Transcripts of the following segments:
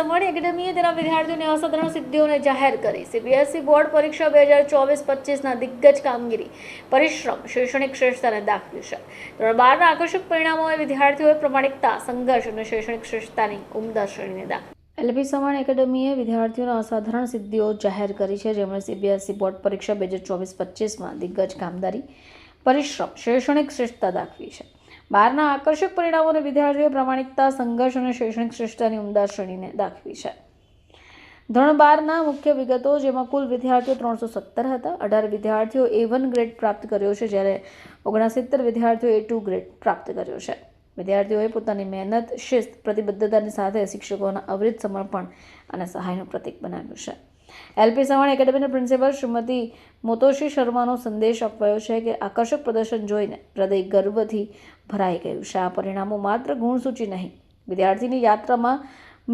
સવાણી એકેડમીએ તેના વિદ્યાર્થીઓની અસાધારણ સિદ્ધિઓને જાહેર કરી. સીબીએસઈ બોર્ડ પરીક્ષા 2024-25ના દિગ્ગજ કામગીરી, પરિશ્રમ, શૈક્ષણિક શ્રેષ્ઠતાને દાખવી છે. ધોરણ 12ના આકર્ષક પરિણામોએ વિદ્યાર્થીઓએ પ્રમાણિકતા, સંઘર્ષ અને શૈક્ષણિક શ્રેષ્ઠતાની ઉમદા શ્રેણીને દાખવી. એલપી સવાણી એકેડમીએ વિદ્યાર્થીઓની અસાધારણ સિદ્ધિઓ જાહેર કરી છે, જેમણે સીબીએસઈ બોર્ડ પરીક્ષા 2024-25માં દિગ્ગજ કામદારી, પરિશ્રમ, શૈક્ષણિક શ્રેષ્ઠતા દાખવી છે. 12ના આકર્ષક પરિણામોને વિદ્યાર્થીઓએ પ્રામાણિકતા, સંઘર્ષ અને શૈક્ષણિક શ્રેષ્ઠતાની ઉમદા શ્રેણીને દાખવી છે. ધોરણ 12ના મુખ્ય વિગતો, જેમાં કુલ વિદ્યાર્થીઓ 317 હતા. 18 વિદ્યાર્થીઓ A1 ગ્રેડ પ્રાપ્ત કર્યો છે, જ્યારે 69 વિદ્યાર્થીઓ A2 ગ્રેડ પ્રાપ્ત કર્યો છે. વિદ્યાર્થીઓએ પોતાની મહેનત, શિસ્ત, પ્રતિબદ્ધતાની સાથે શિક્ષકોના અવિરત સમર્પણ અને સહાયનું પ્રતીક બનાવ્યું છે. એલપી સવાણી એકેડમીના પ્રિન્સિપલ શ્રીમતી મોતોશી શર્માનો સંદેશ અપાયો છે કે આકર્ષક પ્રદર્શન જોઈને હૃદય ગર્વથી ભરાઈ ગયું છે. આ પરિણામો માત્ર ગુણસૂચિ નહીં, વિદ્યાર્થીની યાત્રામાં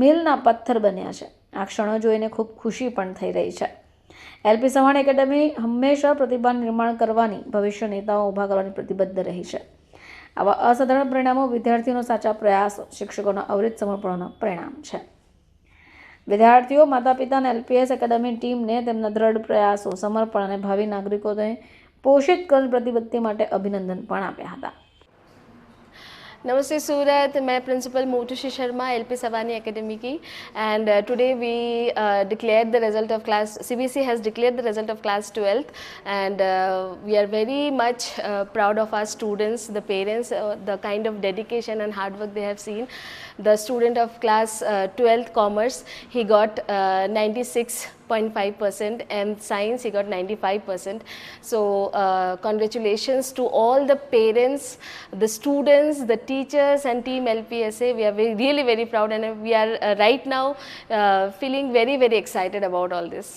મીલના પથ્થર બન્યા છે. આ ક્ષણો જોઈને ખૂબ ખુશી પણ થઈ રહી છે. એલપી સવાણી એકેડમી હંમેશા પ્રતિભાનું નિર્માણ કરવાની, ભવિષ્ય નેતાઓ ઊભા કરવાની પ્રતિબદ્ધ રહી છે. આવા અસાધારણ પરિણામો વિદ્યાર્થીઓનો સાચા પ્રયાસો, શિક્ષકોના અવિરત સમર્પણોના પરિણામ છે. વિદ્યાર્થીઓ, માતા પિતા અને એલપીએસ એકેડમી ટીમને તેમના દ્રઢ પ્રયાસો, સમર્પણ અને ભાવિ નાગરિકોને પોષિત કરેલ પ્રતિબદ્ધતિ માટે અભિનંદન પણ આપ્યા હતા. Namaste Surat, मैं प्रिंसिपल मोटोशी शर्मा एलपी सवानी एकेडमी की and today we declared the result of class, CBSE has declared the result of class 12th and we are very much proud of our students, the parents, the kind of dedication and hard work they have seen. The student of class 12th commerce, he got 96.5% and science he got 95%. So congratulations to all the parents, the students, the teachers and team LPSA. We are really very proud and we are right now feeling very excited about all this.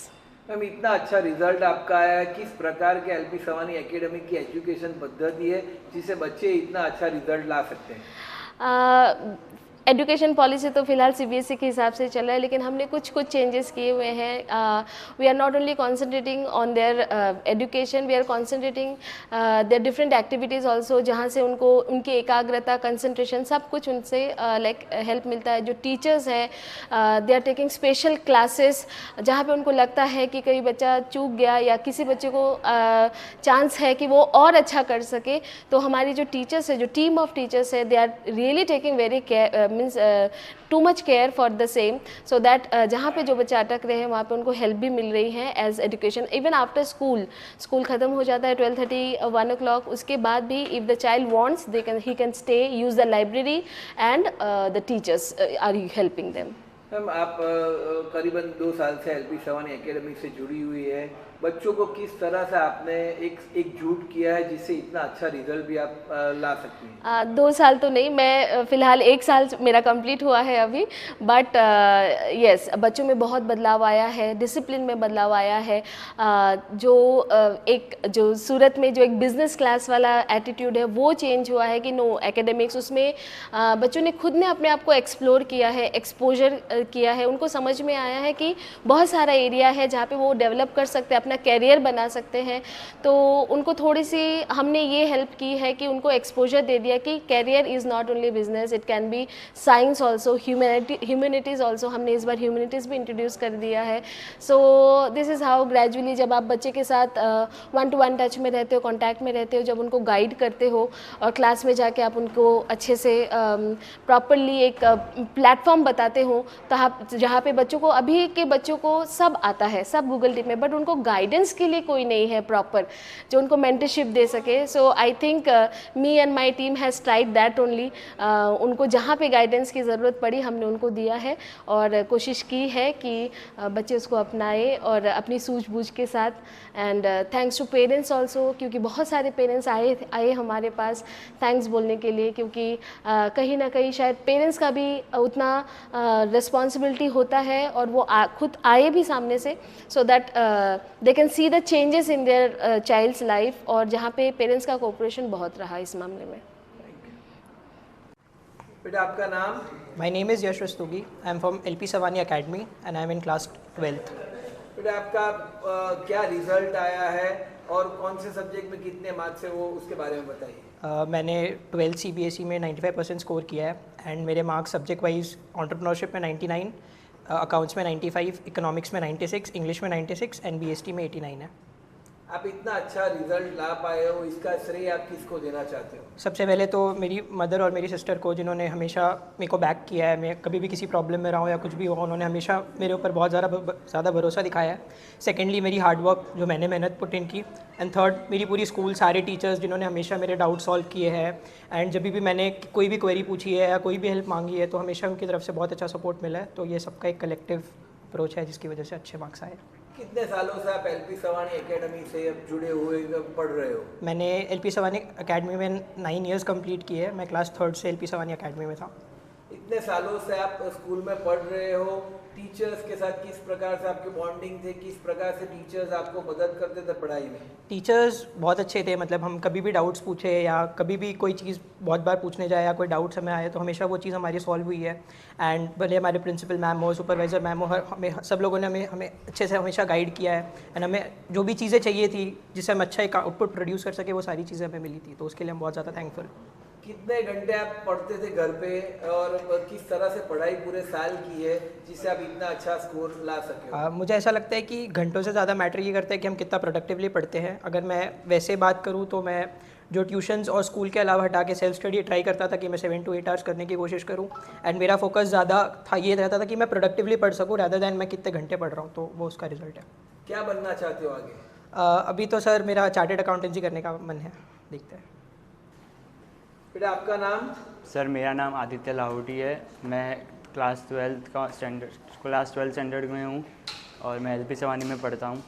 Ma'am, इतना अच्छा result आपका आया है, किस प्रकार के LP सवानी academy की education पद्धति है जिससे बच्चे इतना अच्छा रिजल्ट ला सकते हैं? एजुकेशन पॉलिसी तो फिलहाल सीबीएसई के हिसाब से चल रहा है, लेकिन हमने कुछ चेंजेस किए हुए हैं. We are not only concentrating on their education, we are concentrating their different activities also, जहाँ से उनको उनकी एकाग्रता, कंसंट्रेशन सब कुछ उनसे लाइक हेल्प मिलता है. जो टीचर्स हैं they are taking special classes, जहाँ पे उनको लगता है कि कोई बच्चा चूक गया या किसी बच्चे को चांस है कि वो और अच्छा कर सके, तो हमारी जो टीचर्स है, जो टीम ऑफ टीचर्स है, they are really taking very means too much care for the same, so that जहाँ पे जो बच्चे अटक रहे हैं वहाँ पे उनको हेल्प भी मिल रही है as education. Even after school ख़त्म हो जाता है 12:30 1 o'clock, उसके बाद भी if the child wants he can stay, use the library and the teachers are helping them. Ma'am, आप करीबन 2 साल से एलपी सवानी एकेडमी से जुड़ी हुई है. बच्चों को किस तरह से आपने एकजुट किया है जिससे इतना अच्छा रिजल्ट भी आप ला सकती हैं? 2 साल तो नहीं, मैं फ़िलहाल 1 साल मेरा कंप्लीट हुआ है अभी, बट यस, बच्चों में बहुत बदलाव आया है, डिसिप्लिन में बदलाव आया है. जो सूरत में जो एक बिज़नेस क्लास वाला एटीट्यूड है वो चेंज हुआ है कि नो एकेडमिक्स, उसमें बच्चों ने खुद ने अपने आप को एक्सप्लोर किया है, एक्सपोजर किया है. उनको समझ में आया है कि बहुत सारा एरिया है जहाँ पे वो डेवलप कर सकते हैं, अपना कैरियर बना सकते हैं. तो उनको थोड़ी सी हमने ये हेल्प की है कि उनको एक्सपोजर दे दिया कि career is not only business, it can be science also, humanities also. हमने इस बार ह्यूमैनिटीज़ भी इंट्रोड्यूस कर दिया है. So this is how gradually जब आप बच्चे के साथ 1-to-1 टच में रहते हो, कॉन्टैक्ट में रहते हो, जब उनको गाइड करते हो और क्लास में जाके आप उनको अच्छे से प्रॉपरली एक प्लेटफॉर्म बताते हो, तो आप जहाँ पे बच्चों को, अभी के बच्चों को सब आता है, सब गूगल टिप में, बट उनको गाइडेंस के लिए कोई नहीं है प्रॉपर जो उनको मेंटरशिप दे सके. So I think me and my team has tried that only. उनको जहाँ पे गाइडेंस की ज़रूरत पड़ी हमने उनको दिया है और कोशिश की है कि बच्चे उसको अपनाए और अपनी सूझबूझ के साथ. And thanks to parents also, क्योंकि बहुत सारे पेरेंट्स आए हमारे पास थैंक्स बोलने के लिए, क्योंकि कहीं ना कहीं शायद पेरेंट्स का भी उतना रिस्पॉन्सिबिलिटी होता है और वो खुद आए भी सामने से, so that they can see the changes in their child's life, और जहाँ पे पेरेंट्स का कोऑपरेशन बहुत रहा इस मामले में. बेटा, आपका नाम? My name is Yash Rastogi. I am from LP Savani Academy and I am in class 12th. बेटा, आपका क्या रिजल्ट आया है और कौन से सब्जेक्ट में कितने मार्क्स है वो उसके बारे में बताइए. मैंने 12 CBSE में 95% स्कोर किया है एंड मेरे मार्क्स सब्जेक्ट वाइज एंटरप्रेन्योरशिप में 99, अकाउंट्स में 95, इकोनॉमिक्स में 96, इंग्लिश में 96 एंड बीएसटी में 89 है। आप इतना अच्छा रिजल्ट ला पाए हो, इसका श्रेय आप किसको देना चाहते हो? सबसे पहले तो मेरी मदर और मेरी सिस्टर को, जिन्होंने हमेशा मेरे को बैक किया है। मैं कभी भी किसी प्रॉब्लम में रहा हूँ या कुछ भी हुआ, उन्होंने हमेशा मेरे ऊपर बहुत ज़्यादा भरोसा दिखाया है। सेकेंडली मेरी हार्डवर्क, जो मैंने मेहनत पुट इन की। एंड थर्ड मेरी पूरी स्कूल, सारे टीचर्स जिन्होंने हमेशा मेरे डाउट सॉल्व किए हैं। एंड जब भी मैंने कोई भी क्वेरी पूछी है या कोई भी हेल्प मांगी है, तो हमेशा उनकी तरफ से बहुत अच्छा सपोर्ट मिला है। तो ये सबका एक कलेक्टिव अप्रोच है जिसकी वजह से अच्छे मार्क्स आए। कितने सालों से आप एलपी सवानी एकेडमी से अब जुड़े हुए पढ़ रहे हो? मैंने एलपी सवानी एकेडमी में 9 इयर्स कंप्लीट किए हैं। मैं क्लास 3rd से एलपी सवानी एकेडमी में था। इतने सालों से आप स्कूल में पढ़ रहे हो, टीचर्स के साथ किस प्रकार से आपकी बॉन्डिंग थे, किस प्रकार से टीचर्स आपको मदद करते थे पढ़ाई में? टीचर्स बहुत अच्छे थे। मतलब हम कभी भी डाउट्स पूछे या कभी भी कोई चीज़ बहुत बार पूछने जाए या कोई डाउट्स हमें आए, तो हमेशा वो चीज़ हमारी सॉल्व हुई है। एंड भले हमारे प्रिंसिपल मैम हो, सुपरवाइज़र मैम हो, हमें सब लोगों ने हमें अच्छे से हमेशा गाइड किया है। एंड हमें जो भी चीज़ें चाहिए थी जिससे हम अच्छा एक आउटपुट प्रोड्यूस कर सके, वो सारी चीज़ें हमें मिली थी। तो उसके लिए हम बहुत ज़्यादा थैंकफुल। कितने घंटे आप पढ़ते थे घर पे, और किस तरह से पढ़ाई पूरे साल की है जिससे आप इतना अच्छा स्कोर ला सके हो? मुझे ऐसा लगता है कि घंटों से ज़्यादा मैटर ये करता है कि हम कितना प्रोडक्टिवली पढ़ते हैं। अगर मैं वैसे बात करूँ तो मैं जो ट्यूशन्स और स्कूल के अलावा हटा के सेल्फ स्टडी ट्राई करता था कि मैं 7 to 8 आवर्स करने की कोशिश करूँ। एंड मेरा फोकस ज़्यादा था, ये रहता था कि मैं प्रोडक्टिवली पढ़ सकूँ रैदर दैन मैं कितने घंटे पढ़ रहा हूँ। तो वो उसका रिजल्ट है। क्या बनना चाहते हो आगे? अभी तो सर मेरा चार्टर्ड अकाउंटेंसी करने का मन है, देखते हैं। फिर आपका नाम? सर मेरा नाम आदित्य लाहौटी है। मैं क्लास 12th स्टैंडर्ड में हूँ और मैं एलपी सवानी में पढ़ता हूँ।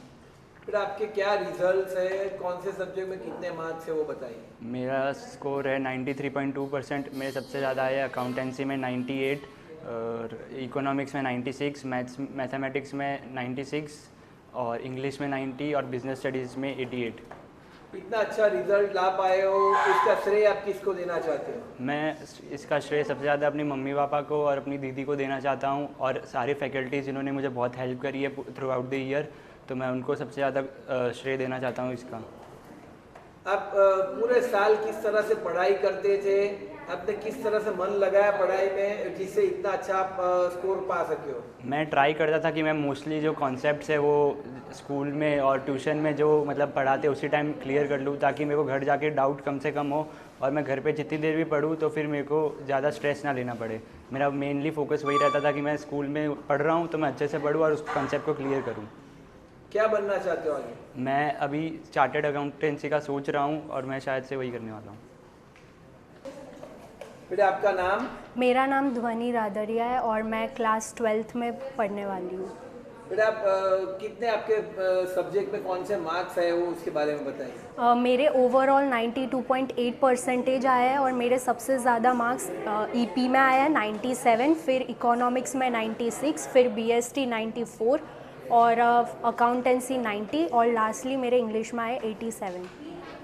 फिर आपके क्या रिजल्ट्स है, कौन से सब्जेक्ट में कितने मार्क्स है वो बताइए। मेरा स्कोर है 93.2%। मेरे सबसे ज़्यादा है अकाउंटेंसी में 98, और इकोनॉमिक्स में 96, मैथमेटिक्स में 96, और इंग्लिश में 90, और बिजनेस स्टडीज़ में 88। इतना अच्छा रिजल्ट ला पाए हो, इसका श्रेय आप किसको देना चाहते हो? मैं इसका श्रेय सबसे ज़्यादा अपनी मम्मी पापा को और अपनी दीदी को देना चाहता हूँ, और सारी फैकल्टीज़ जिन्होंने मुझे बहुत हेल्प करी है थ्रू आउट द ईयर, तो मैं उनको सबसे ज़्यादा श्रेय देना चाहता हूँ इसका। आप पूरे साल किस तरह से पढ़ाई करते थे, आपने किस तरह से मन लगाया पढ़ाई में जिससे इतना अच्छा आप स्कोर पा सके हो? मैं ट्राई करता था कि मैं मोस्टली जो कॉन्सेप्ट्स है वो स्कूल में और ट्यूशन में जो मतलब पढ़ाते उसी टाइम क्लियर कर लूँ, ताकि मेरे को घर जाके डाउट कम से कम हो, और मैं घर पे जितनी देर भी पढूँ तो फिर मेरे को ज़्यादा स्ट्रेस ना लेना पड़े। मेरा मेनली फोकस वही रहता था कि मैं स्कूल में पढ़ रहा हूँ तो मैं अच्छे से पढूँ और उस कॉन्सेप्ट को क्लियर करूँ। क्या बनना चाहते हो आगे? मैं अभी चार्टर्ड अकाउंटेंसी का सोच रहा हूँ और मैं शायद से वही करने वाला हूँ। फिर आपका नाम? मेरा नाम ध्वनि रादरिया है और मैं क्लास 12th में पढ़ने वाली हूँ। फिर आप कितने आपके सब्जेक्ट में कौन से मार्क्स आए वो उसके बारे में बताइए। मेरे ओवरऑल 92.8% आया है और मेरे सबसे ज़्यादा मार्क्स ईपी में आया है 97, फिर इकोनॉमिक्स में 96, फिर बीएसटी 94 और अकाउंटेंसी 90 और लास्टली मेरे इंग्लिश में आए 87।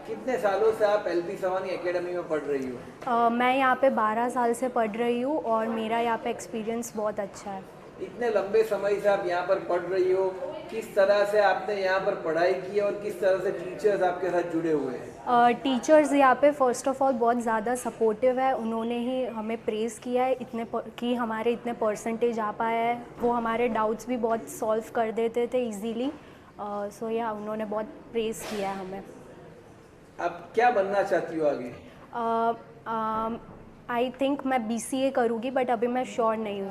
कितने सालों से आप एलपी सवानी एकेडमी में पढ़ रही हो? मैं यहाँ पे 12 साल से पढ़ रही हूँ और मेरा यहाँ पे एक्सपीरियंस बहुत अच्छा है। इतने लंबे समय से आप यहाँ पर पढ़ रही हो, किस तरह से आपने यहाँ पर पढ़ाई की और किस तरह से टीचर्स आपके साथ जुड़े हुए हैं? टीचर्स यहाँ पे फर्स्ट ऑफ ऑल बहुत ज़्यादा सपोर्टिव है। उन्होंने ही हमें प्रेज़ किया है कि हमारे इतने परसेंटेज आ पाया है। वो हमारे डाउट्स भी बहुत सॉल्व कर देते थे इजीली। सो या उन्होंने बहुत प्रेज़ किया है हमें। आप क्या बनना चाहती हो आगे? आई थिंक मैं BCA करूँगी, बट अभी मैं श्योर नहीं हूँ।